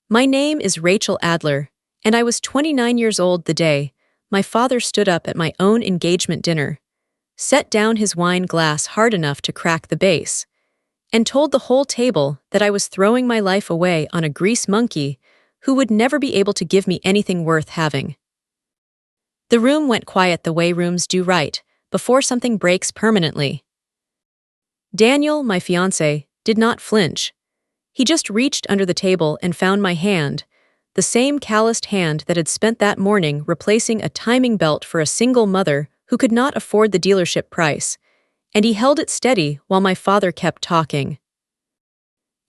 My name is Rachel Adler, and I was 29 years old the day my father stood up at my own engagement dinner, set down his wine glass hard enough to crack the base, and told the whole table that I was throwing my life away on a grease monkey who would never be able to give me anything worth having. The room went quiet the way rooms do right before something breaks permanently. Daniel, my fiancé, did not flinch. He just reached under the table and found my hand, the same calloused hand that had spent that morning replacing a timing belt for a single mother who could not afford the dealership price, and he held it steady while my father kept talking.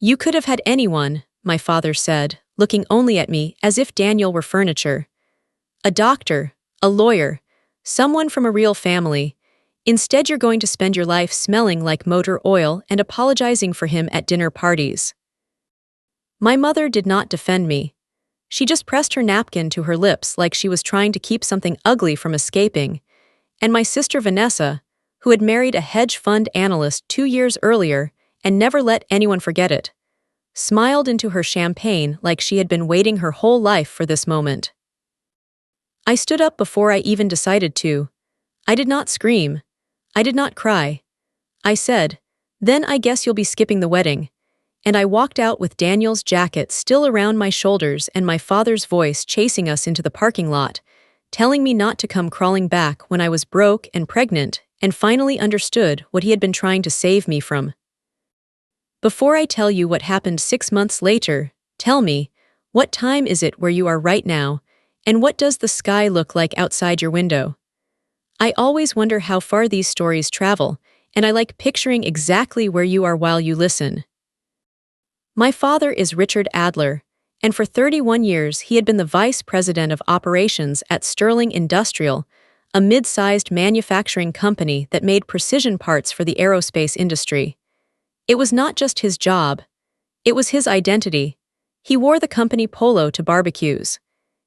"You could have had anyone," my father said, looking only at me as if Daniel were furniture. "A doctor, a lawyer, someone from a real family. Instead, you're going to spend your life smelling like motor oil and apologizing for him at dinner parties." My mother did not defend me. She just pressed her napkin to her lips like she was trying to keep something ugly from escaping, and my sister Vanessa, who had married a hedge fund analyst 2 years earlier and never let anyone forget it, smiled into her champagne like she had been waiting her whole life for this moment. I stood up before I even decided to. I did not scream. I did not cry. I said, "Then I guess you'll be skipping the wedding," and I walked out with Daniel's jacket still around my shoulders and my father's voice chasing us into the parking lot, telling me not to come crawling back when I was broke and pregnant and finally understood what he had been trying to save me from. Before I tell you what happened 6 months later, tell me, what time is it where you are right now, and what does the sky look like outside your window? I always wonder how far these stories travel, and I like picturing exactly where you are while you listen. My father is Richard Adler, and for 31 years he had been the vice president of operations at Sterling Industrial, a mid-sized manufacturing company that made precision parts for the aerospace industry. It was not just his job. It was his identity. He wore the company polo to barbecues.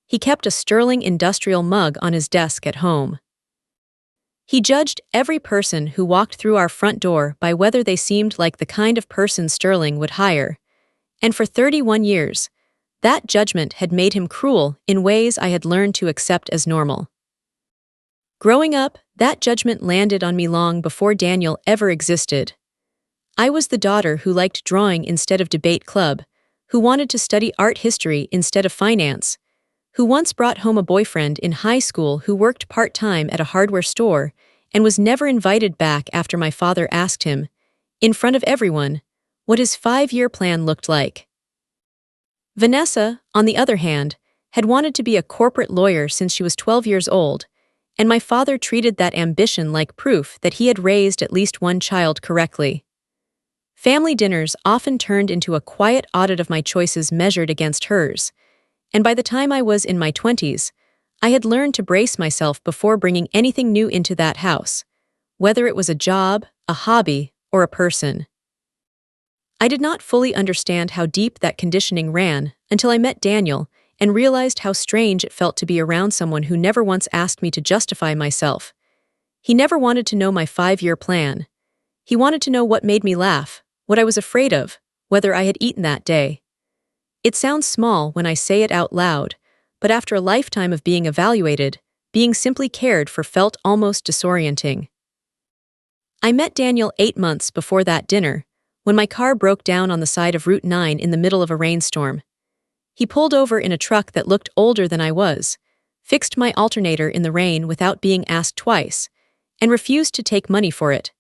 He kept a Sterling Industrial mug on his desk at home. He judged every person who walked through our front door by whether they seemed like the kind of person Sterling would hire. And for 31 years, that judgment had made him cruel in ways I had learned to accept as normal. Growing up, that judgment landed on me long before Daniel ever existed. I was the daughter who liked drawing instead of debate club, who wanted to study art history instead of finance, who once brought home a boyfriend in high school who worked part-time at a hardware store and was never invited back after my father asked him, in front of everyone, what his 5-year plan looked like. Vanessa, on the other hand, had wanted to be a corporate lawyer since she was 12 years old, and my father treated that ambition like proof that he had raised at least one child correctly. Family dinners often turned into a quiet audit of my choices measured against hers, and by the time I was in my 20s, I had learned to brace myself before bringing anything new into that house, whether it was a job, a hobby, or a person. I did not fully understand how deep that conditioning ran until I met Daniel and realized how strange it felt to be around someone who never once asked me to justify myself. He never wanted to know my 5-year plan. He wanted to know what made me laugh, what I was afraid of, whether I had eaten that day. It sounds small when I say it out loud, but after a lifetime of being evaluated, being simply cared for felt almost disorienting. I met Daniel 8 months before that dinner, when my car broke down on the side of Route 9 in the middle of a rainstorm. He pulled over in a truck that looked older than I was, fixed my alternator in the rain without being asked twice, and refused to take money for it.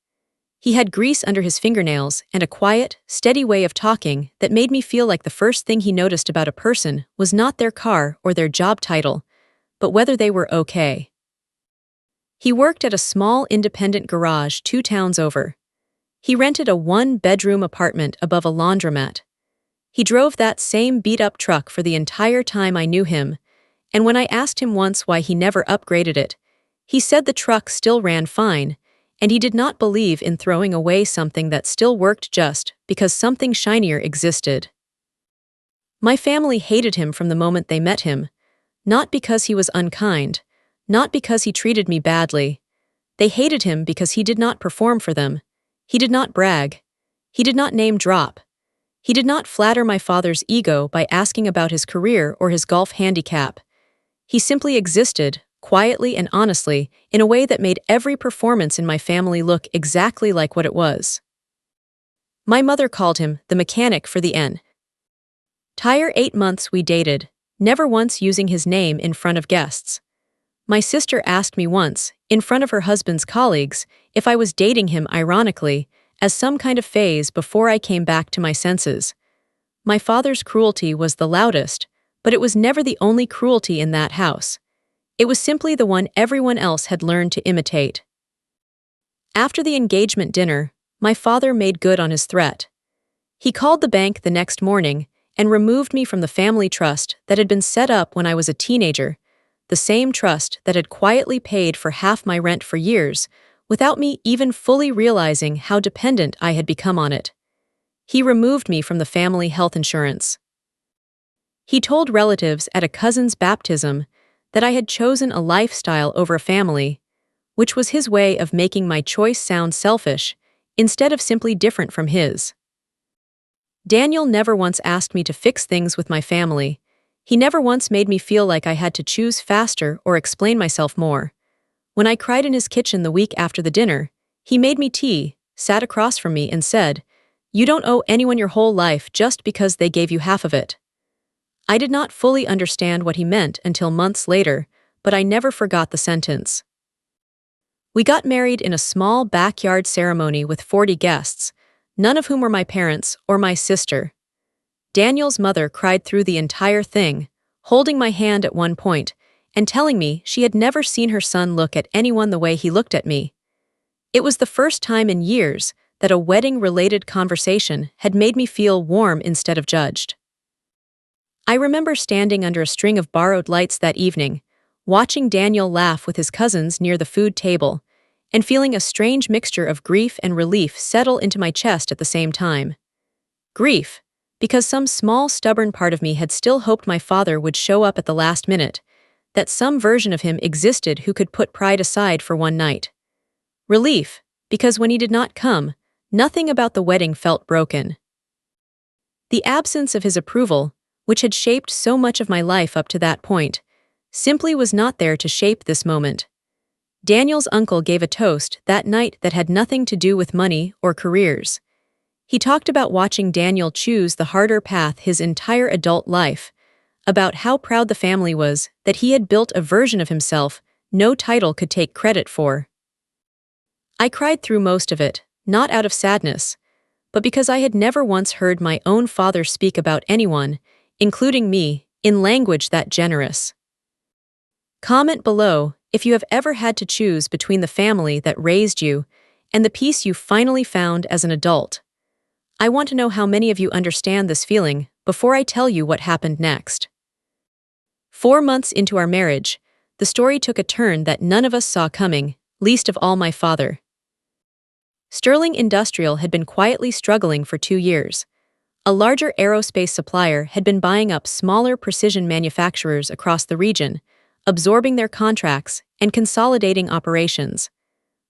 He had grease under his fingernails and a quiet, steady way of talking that made me feel like the first thing he noticed about a person was not their car or their job title, but whether they were okay. He worked at a small independent garage 2 towns over. He rented a 1-bedroom apartment above a laundromat. He drove that same beat-up truck for the entire time I knew him, and when I asked him once why he never upgraded it, he said the truck still ran fine, and he did not believe in throwing away something that still worked just because something shinier existed. My family hated him from the moment they met him, not because he was unkind, not because he treated me badly. They hated him because he did not perform for them. He did not brag. He did not name drop. He did not flatter my father's ego by asking about his career or his golf handicap. He simply existed, quietly and honestly, in a way that made every performance in my family look exactly like what it was. My mother called him the mechanic for the entire 8 months we dated, never once using his name in front of guests. My sister asked me once, in front of her husband's colleagues, if I was dating him ironically, as some kind of phase before I came back to my senses. My father's cruelty was the loudest, but it was never the only cruelty in that house. It was simply the one everyone else had learned to imitate. After the engagement dinner, my father made good on his threat. He called the bank the next morning and removed me from the family trust that had been set up when I was a teenager, the same trust that had quietly paid for half my rent for years, without me even fully realizing how dependent I had become on it. He removed me from the family health insurance. He told relatives at a cousin's baptism that I had chosen a lifestyle over a family, which was his way of making my choice sound selfish, instead of simply different from his. Daniel never once asked me to fix things with my family. He never once made me feel like I had to choose faster or explain myself more. When I cried in his kitchen the week after the dinner, he made me tea, sat across from me and said, "You don't owe anyone your whole life just because they gave you half of it." I did not fully understand what he meant until months later, but I never forgot the sentence. We got married in a small backyard ceremony with 40 guests, none of whom were my parents or my sister. Daniel's mother cried through the entire thing, holding my hand at one point and telling me she had never seen her son look at anyone the way he looked at me. It was the first time in years that a wedding-related conversation had made me feel warm instead of judged. I remember standing under a string of borrowed lights that evening, watching Daniel laugh with his cousins near the food table, and feeling a strange mixture of grief and relief settle into my chest at the same time. Grief, because some small stubborn part of me had still hoped my father would show up at the last minute, that some version of him existed who could put pride aside for one night. Relief, because when he did not come, nothing about the wedding felt broken. The absence of his approval, which had shaped so much of my life up to that point, simply was not there to shape this moment. Daniel's uncle gave a toast that night that had nothing to do with money or careers. He talked about watching Daniel choose the harder path his entire adult life, about how proud the family was that he had built a version of himself no title could take credit for. I cried through most of it, not out of sadness, but because I had never once heard my own father speak about anyone, including me, in language that generous. Comment below if you have ever had to choose between the family that raised you and the peace you finally found as an adult. I want to know how many of you understand this feeling before I tell you what happened next. 4 months into our marriage, the story took a turn that none of us saw coming, least of all my father. Sterling Industrial had been quietly struggling for 2 years. A larger aerospace supplier had been buying up smaller precision manufacturers across the region, absorbing their contracts and consolidating operations.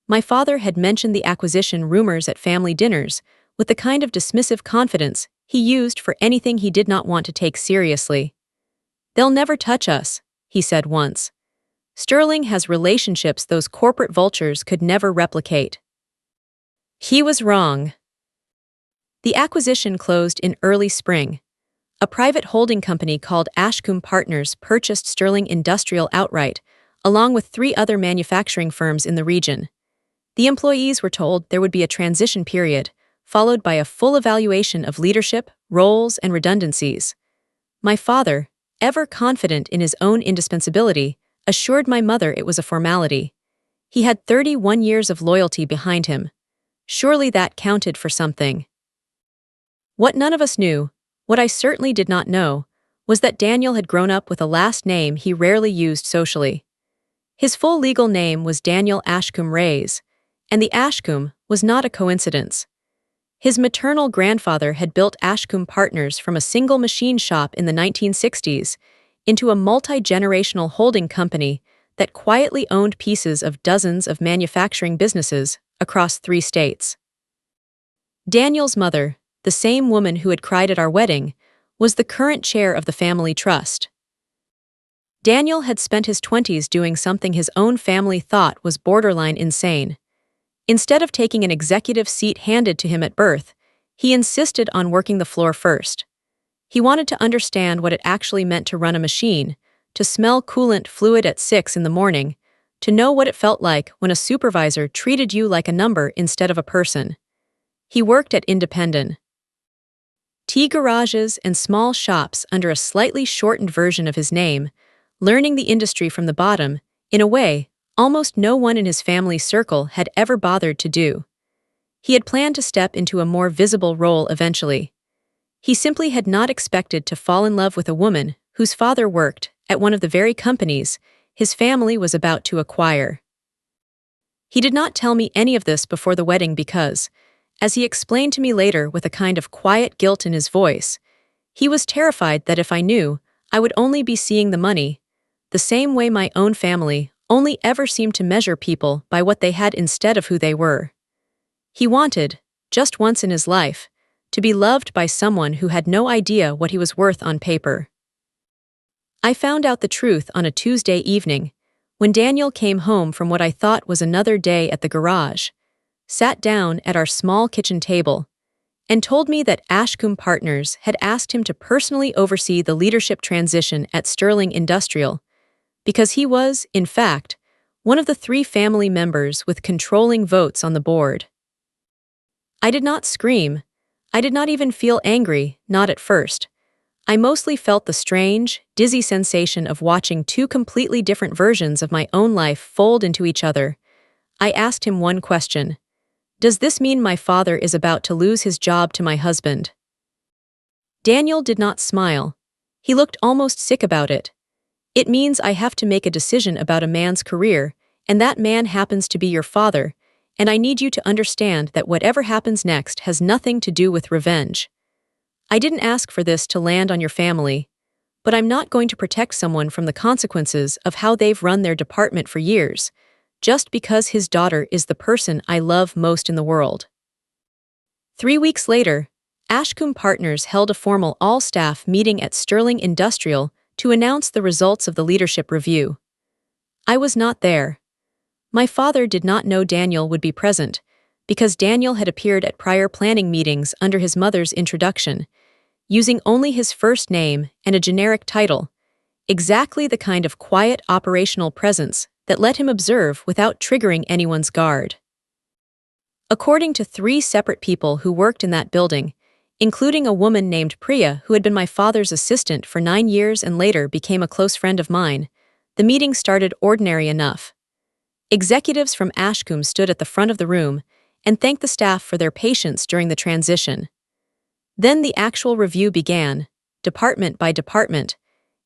My father had mentioned the acquisition rumors at family dinners with the kind of dismissive confidence he used for anything he did not want to take seriously. "They'll never touch us," he said once. "Sterling has relationships those corporate vultures could never replicate." He was wrong. The acquisition closed in early spring. A private holding company called Ashcombe Partners purchased Sterling Industrial outright, along with 3 other manufacturing firms in the region. The employees were told there would be a transition period, followed by a full evaluation of leadership, roles, and redundancies. My father, ever confident in his own indispensability, assured my mother it was a formality. He had 31 years of loyalty behind him. Surely that counted for something. What none of us knew, what I certainly did not know, was that Daniel had grown up with a last name he rarely used socially. His full legal name was Daniel Ashcombe Reyes, and the Ashcombe was not a coincidence. His maternal grandfather had built Ashcombe Partners from a single machine shop in the 1960s into a multi-generational holding company that quietly owned pieces of dozens of manufacturing businesses across 3 states. Daniel's mother, the the same woman who had cried at our wedding, was the current chair of the family trust. Daniel had spent his 20s doing something his own family thought was borderline insane. Instead of taking an executive seat handed to him at birth, he insisted on working the floor first. He wanted to understand what it actually meant to run a machine, to smell coolant fluid at 6 in the morning, to know what it felt like when a supervisor treated you like a number instead of a person. He worked at independent tea garages and small shops under a slightly shortened version of his name, learning the industry from the bottom, in a way almost no one in his family circle had ever bothered to do. He had planned to step into a more visible role eventually. He simply had not expected to fall in love with a woman whose father worked at one of the very companies his family was about to acquire. He did not tell me any of this before the wedding because, as he explained to me later with a kind of quiet guilt in his voice, he was terrified that if I knew, I would only be seeing the money, the same way my own family only ever seemed to measure people by what they had instead of who they were. He wanted, just once in his life, to be loved by someone who had no idea what he was worth on paper. I found out the truth on a Tuesday evening, when Daniel came home from what I thought was another day at the garage, sat down at our small kitchen table, and told me that Ashcombe Partners had asked him to personally oversee the leadership transition at Sterling Industrial, because he was, in fact, one of the 3 family members with controlling votes on the board. I did not scream. I did not even feel angry, not at first. I mostly felt the strange, dizzy sensation of watching 2 completely different versions of my own life fold into each other. I asked him one question. Does this mean my father is about to lose his job to my husband? Daniel did not smile. He looked almost sick about it. It means I have to make a decision about a man's career, and that man happens to be your father, and I need you to understand that whatever happens next has nothing to do with revenge. I didn't ask for this to land on your family, but I'm not going to protect someone from the consequences of how they've run their department for years, just because his daughter is the person I love most in the world. 3 weeks later, Ashcombe Partners held a formal all-staff meeting at Sterling Industrial to announce the results of the leadership review. I was not there. My father did not know Daniel would be present, because Daniel had appeared at prior planning meetings under his mother's introduction, using only his first name and a generic title, exactly the kind of quiet operational presence that let him observe without triggering anyone's guard. According to 3 separate people who worked in that building, including a woman named Priya who had been my father's assistant for 9 years and later became a close friend of mine, the meeting started ordinary enough. Executives from Ashcombe stood at the front of the room and thanked the staff for their patience during the transition. Then the actual review began, department by department,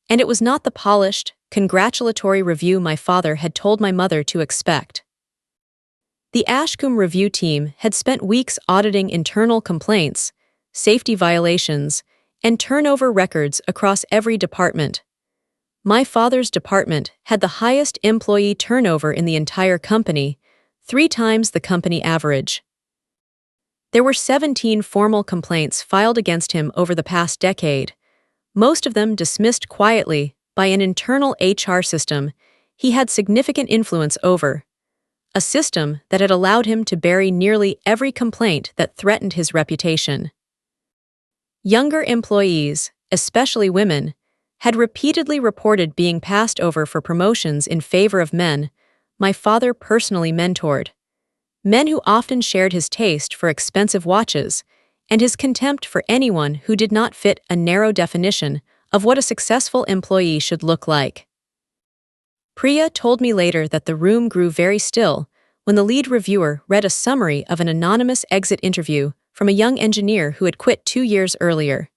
and it was not the polished, congratulatory review my father had told my mother to expect. The Ashcombe review team had spent weeks auditing internal complaints, safety violations, and turnover records across every department. My father's department had the highest employee turnover in the entire company, 3 times the company average. There were 17 formal complaints filed against him over the past decade, most of them dismissed quietly by an internal HR system he had significant influence over, a system that had allowed him to bury nearly every complaint that threatened his reputation. Younger employees, especially women, had repeatedly reported being passed over for promotions in favor of men my father personally mentored, men who often shared his taste for expensive watches and his contempt for anyone who did not fit a narrow definition of what a successful employee should look like. Priya told me later that the room grew very still when the lead reviewer read a summary of an anonymous exit interview from a young engineer who had quit 2 years earlier.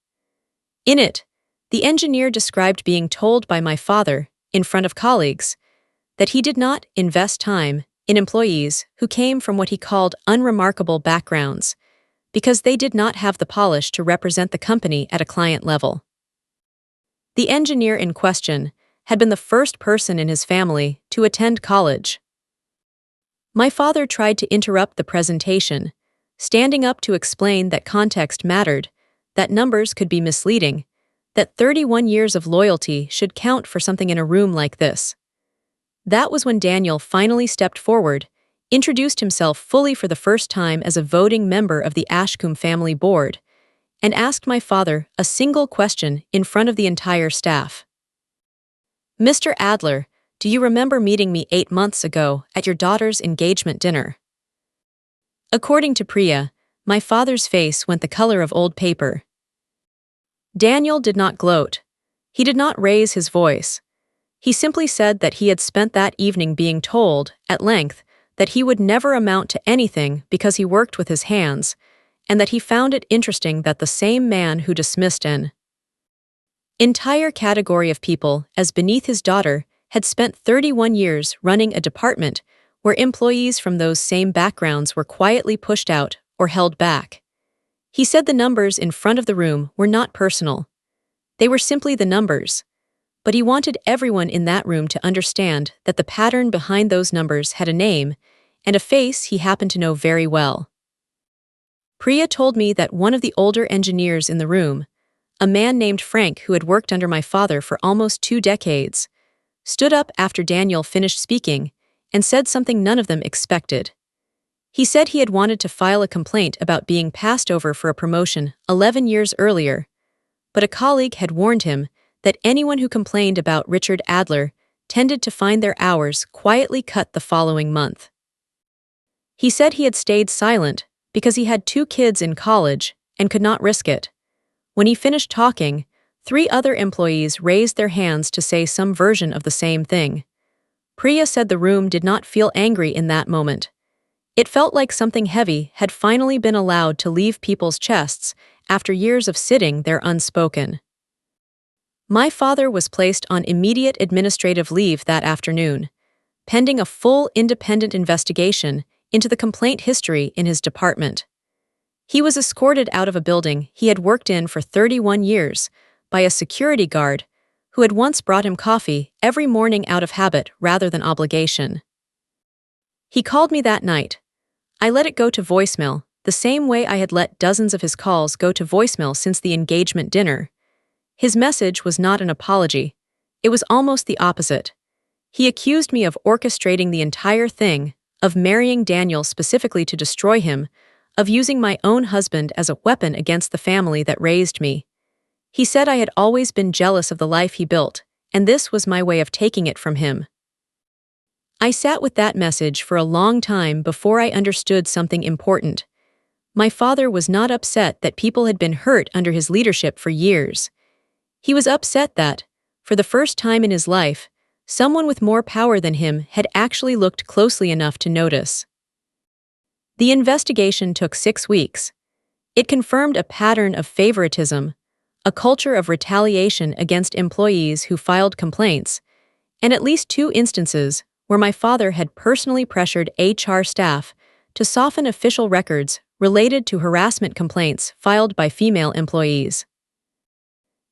In it, the engineer described being told by my father, in front of colleagues, that he did not invest time in employees who came from what he called unremarkable backgrounds, because they did not have the polish to represent the company at a client level. The engineer in question had been the first person in his family to attend college. My father tried to interrupt the presentation, standing up to explain that context mattered, that numbers could be misleading, that 31 years of loyalty should count for something in a room like this. That was when Daniel finally stepped forward, introduced himself fully for the first time as a voting member of the Ashcombe family board, and asked my father a single question in front of the entire staff. "Mr. Adler, do you remember meeting me 8 months ago at your daughter's engagement dinner?" According to Priya, my father's face went the color of old paper. Daniel did not gloat. He did not raise his voice. He simply said that he had spent that evening being told, at length, that he would never amount to anything because he worked with his hands, and that he found it interesting that the same man who dismissed an entire category of people as beneath his daughter had spent 31 years running a department where employees from those same backgrounds were quietly pushed out or held back. He said the numbers in front of the room were not personal. They were simply the numbers. But he wanted everyone in that room to understand that the pattern behind those numbers had a name and a face he happened to know very well. Priya told me that one of the older engineers in the room, a man named Frank who had worked under my father for almost 2 decades, stood up after Daniel finished speaking and said something none of them expected. He said he had wanted to file a complaint about being passed over for a promotion 11 years earlier, but a colleague had warned him that anyone who complained about Richard Adler tended to find their hours quietly cut the following month. He said he had stayed silent because he had 2 kids in college and could not risk it. When he finished talking, 3 other employees raised their hands to say some version of the same thing. Priya said the room did not feel angry in that moment. It felt like something heavy had finally been allowed to leave people's chests after years of sitting there unspoken. My father was placed on immediate administrative leave that afternoon, pending a full independent investigation into the complaint history in his department. He was escorted out of a building he had worked in for 31 years by a security guard who had once brought him coffee every morning out of habit rather than obligation. He called me that night. I let it go to voicemail, the same way I had let dozens of his calls go to voicemail since the engagement dinner. His message was not an apology. It was almost the opposite. He accused me of orchestrating the entire thing, of marrying Daniel specifically to destroy him, of using my own husband as a weapon against the family that raised me. He said I had always been jealous of the life he built, and this was my way of taking it from him. I sat with that message for a long time before I understood something important. My father was not upset that people had been hurt under his leadership for years. He was upset that, for the first time in his life, someone with more power than him had actually looked closely enough to notice. The investigation took 6 weeks. It confirmed a pattern of favoritism, a culture of retaliation against employees who filed complaints, and at least 2 instances where my father had personally pressured HR staff to soften official records related to harassment complaints filed by female employees.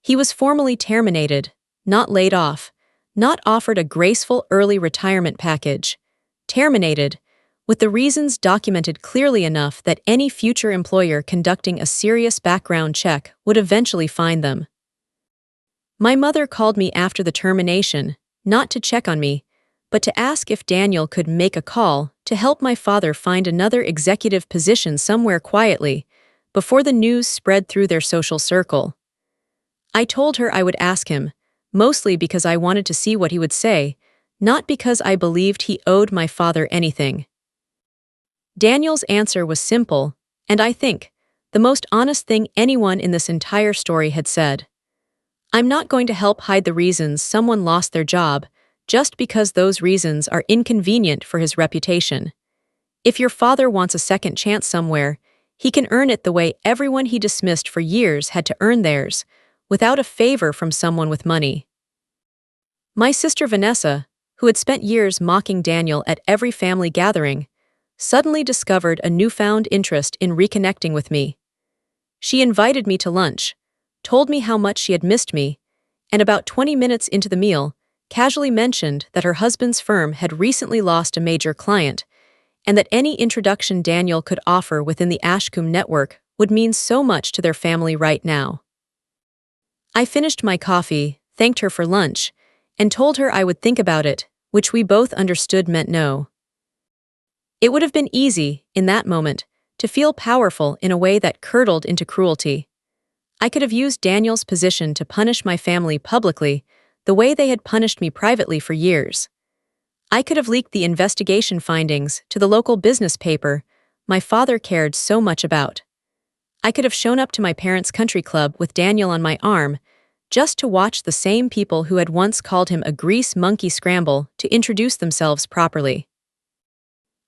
He was formally terminated, not laid off, not offered a graceful early retirement package. Terminated, with the reasons documented clearly enough that any future employer conducting a serious background check would eventually find them. My mother called me after the termination, not to check on me, but to ask if Daniel could make a call to help my father find another executive position somewhere quietly, before the news spread through their social circle. I told her I would ask him, mostly because I wanted to see what he would say, not because I believed he owed my father anything. Daniel's answer was simple, and I think, the most honest thing anyone in this entire story had said. I'm not going to help hide the reasons someone lost their job, just because those reasons are inconvenient for his reputation. If your father wants a second chance somewhere, he can earn it the way everyone he dismissed for years had to earn theirs, without a favor from someone with money. My sister Vanessa, who had spent years mocking Daniel at every family gathering, suddenly discovered a newfound interest in reconnecting with me. She invited me to lunch, told me how much she had missed me, and about 20 minutes into the meal, casually mentioned that her husband's firm had recently lost a major client, and that any introduction Daniel could offer within the Ashcombe network would mean so much to their family right now. I finished my coffee, thanked her for lunch, and told her I would think about it, which we both understood meant no. It would have been easy, in that moment, to feel powerful in a way that curdled into cruelty. I could have used Daniel's position to punish my family publicly, the way they had punished me privately for years. I could have leaked the investigation findings to the local business paper my father cared so much about. I could have shown up to my parents' country club with Daniel on my arm, just to watch the same people who had once called him a grease monkey scramble to introduce themselves properly.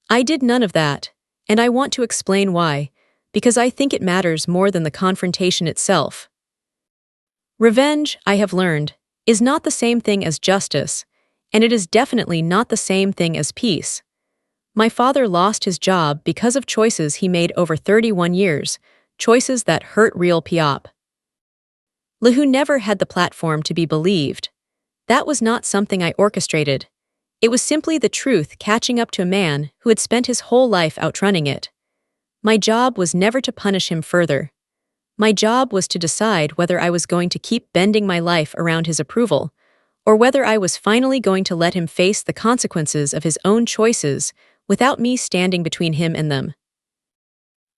I did none of that, and I want to explain why, because I think it matters more than the confrontation itself. Revenge, I have learned, is not the same thing as justice, and it is definitely not the same thing as peace. My father lost his job because of choices he made over 31 years, choices that hurt real Piop. Lahu never had the platform to be believed. That was not something I orchestrated. It was simply the truth catching up to a man who had spent his whole life outrunning it. My job was never to punish him further. My job was to decide whether I was going to keep bending my life around his approval, or whether I was finally going to let him face the consequences of his own choices without me standing between him and them.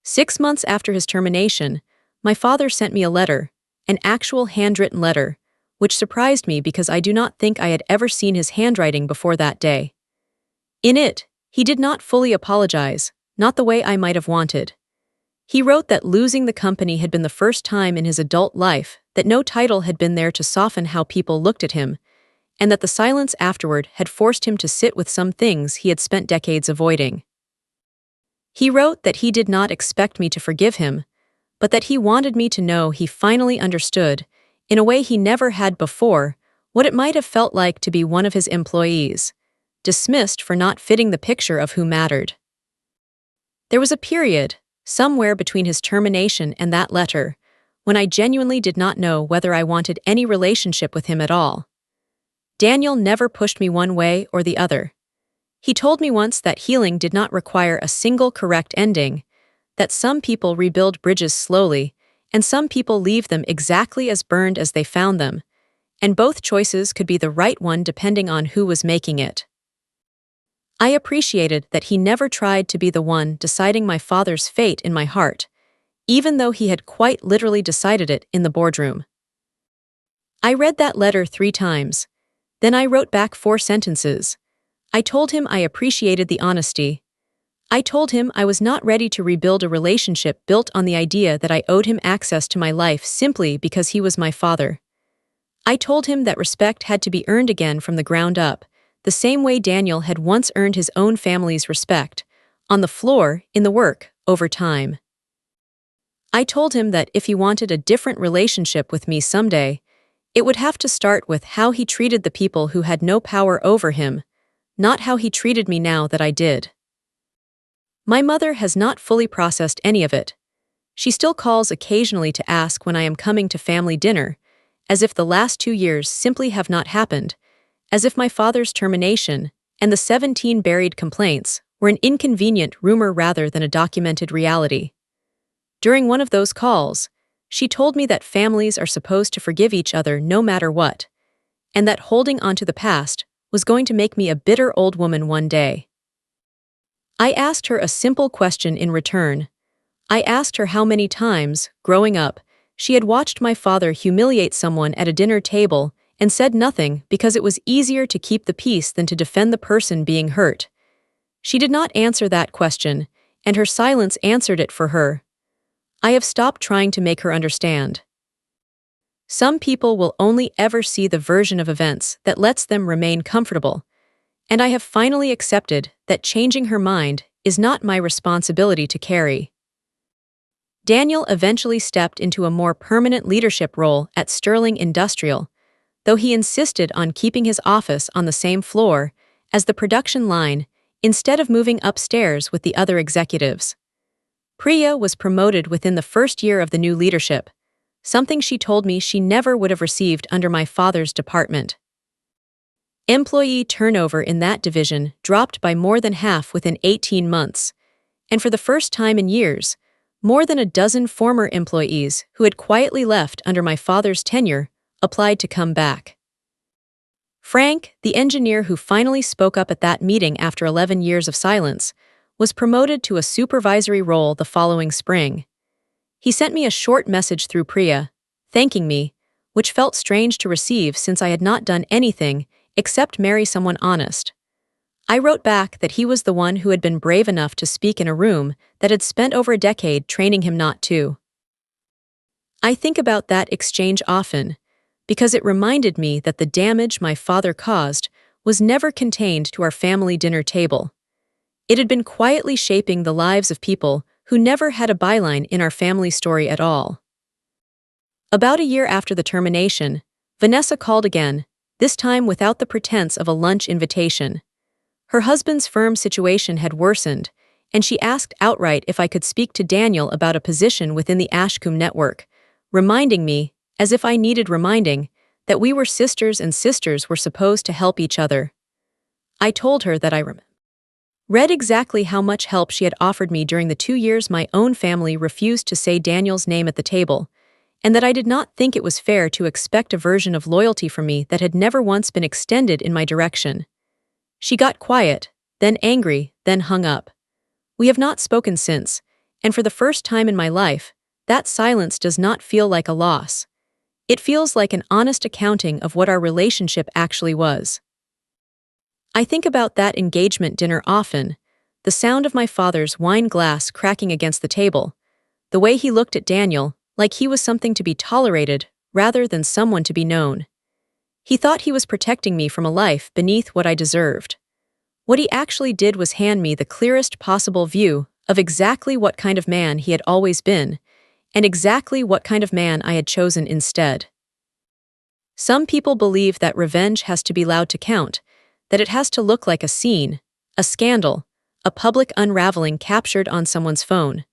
6 months after his termination, my father sent me a letter, an actual handwritten letter, which surprised me because I do not think I had ever seen his handwriting before that day. In it, he did not fully apologize, not the way I might have wanted. He wrote that losing the company had been the first time in his adult life that no title had been there to soften how people looked at him, and that the silence afterward had forced him to sit with some things he had spent decades avoiding. He wrote that he did not expect me to forgive him, but that he wanted me to know he finally understood, in a way he never had before, what it might have felt like to be one of his employees, dismissed for not fitting the picture of who mattered. There was a period, somewhere between his termination and that letter, when I genuinely did not know whether I wanted any relationship with him at all. Daniel never pushed me one way or the other. He told me once that healing did not require a single correct ending, that some people rebuild bridges slowly, and some people leave them exactly as burned as they found them, and both choices could be the right one depending on who was making it. I appreciated that he never tried to be the one deciding my father's fate in my heart, even though he had quite literally decided it in the boardroom. I read that letter 3 times. Then I wrote back 4 sentences. I told him I appreciated the honesty. I told him I was not ready to rebuild a relationship built on the idea that I owed him access to my life simply because he was my father. I told him that respect had to be earned again from the ground up, the same way Daniel had once earned his own family's respect, on the floor, in the work, over time. I told him that if he wanted a different relationship with me someday, it would have to start with how he treated the people who had no power over him, not how he treated me now that I did. My mother has not fully processed any of it. She still calls occasionally to ask when I am coming to family dinner, as if the last 2 years simply have not happened, as if my father's termination and the 17 buried complaints were an inconvenient rumor rather than a documented reality. During one of those calls, she told me that families are supposed to forgive each other no matter what, and that holding onto the past was going to make me a bitter old woman one day. I asked her a simple question in return. I asked her how many times, growing up, she had watched my father humiliate someone at a dinner table and said nothing because it was easier to keep the peace than to defend the person being hurt. She did not answer that question, and her silence answered it for her. I have stopped trying to make her understand. Some people will only ever see the version of events that lets them remain comfortable, and I have finally accepted that changing her mind is not my responsibility to carry. Daniel eventually stepped into a more permanent leadership role at Sterling Industrial, though he insisted on keeping his office on the same floor as the production line instead of moving upstairs with the other executives. Priya was promoted within the first year of the new leadership, something she told me she never would have received under my father's department. Employee turnover in that division dropped by more than half within 18 months, and for the first time in years, more than a dozen former employees who had quietly left under my father's tenure applied to come back. Frank, the engineer who finally spoke up at that meeting after 11 years of silence, was promoted to a supervisory role the following spring. He sent me a short message through Priya, thanking me, which felt strange to receive since I had not done anything except marry someone honest. I wrote back that he was the one who had been brave enough to speak in a room that had spent over a decade training him not to. I think about that exchange often, because it reminded me that the damage my father caused was never contained to our family dinner table. It had been quietly shaping the lives of people who never had a byline in our family story at all. About a year after the termination, Vanessa called again, this time without the pretense of a lunch invitation. Her husband's firm situation had worsened, and she asked outright if I could speak to Daniel about a position within the Ashcombe network, reminding me, as if I needed reminding, that we were sisters and sisters were supposed to help each other. I told her that I read exactly how much help she had offered me during the 2 years my own family refused to say Daniel's name at the table, and that I did not think it was fair to expect a version of loyalty from me that had never once been extended in my direction. She got quiet, then angry, then hung up. We have not spoken since, and for the first time in my life, that silence does not feel like a loss. It feels like an honest accounting of what our relationship actually was. I think about that engagement dinner often, the sound of my father's wine glass cracking against the table, the way he looked at Daniel like he was something to be tolerated rather than someone to be known. He thought he was protecting me from a life beneath what I deserved. What he actually did was hand me the clearest possible view of exactly what kind of man he had always been, and exactly what kind of man I had chosen instead. Some people believe that revenge has to be loud to count, that it has to look like a scene, a scandal, a public unraveling captured on someone's phone.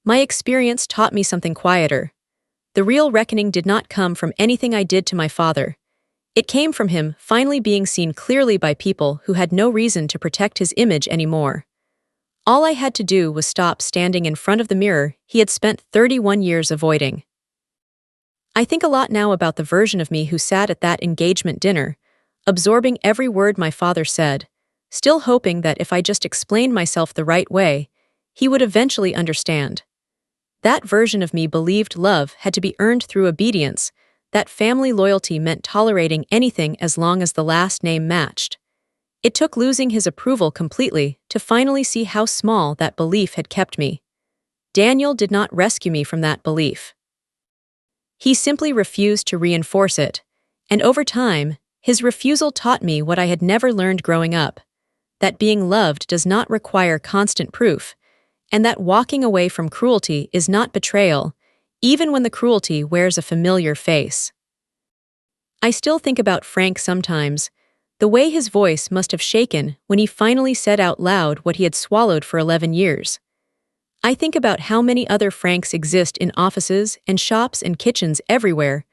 My experience taught me something quieter. The real reckoning did not come from anything I did to my father. It came from him finally being seen clearly by people who had no reason to protect his image anymore. All I had to do was stop standing in front of the mirror he had spent 31 years avoiding. I think a lot now about the version of me who sat at that engagement dinner, absorbing every word my father said, still hoping that if I just explained myself the right way, he would eventually understand. That version of me believed love had to be earned through obedience, that family loyalty meant tolerating anything as long as the last name matched. It took losing his approval completely to finally see how small that belief had kept me. Daniel did not rescue me from that belief. He simply refused to reinforce it, and over time, his refusal taught me what I had never learned growing up, that being loved does not require constant proof, and that walking away from cruelty is not betrayal, even when the cruelty wears a familiar face. I still think about Frank sometimes, the way his voice must have shaken when he finally said out loud what he had swallowed for 11 years. I think about how many other Franks exist in offices and shops and kitchens everywhere,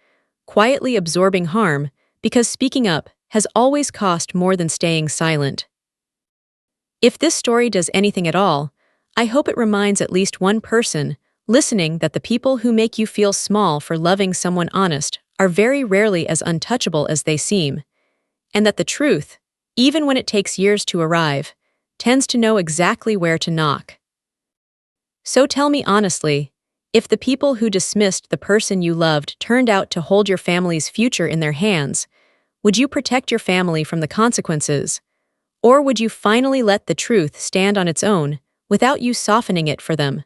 quietly absorbing harm because speaking up has always cost more than staying silent. If this story does anything at all, I hope it reminds at least one person listening that the people who make you feel small for loving someone honest are very rarely as untouchable as they seem, and that the truth, even when it takes years to arrive, tends to know exactly where to knock. So tell me honestly, if the people who dismissed the person you loved turned out to hold your family's future in their hands, would you protect your family from the consequences? Or would you finally let the truth stand on its own without you softening it for them?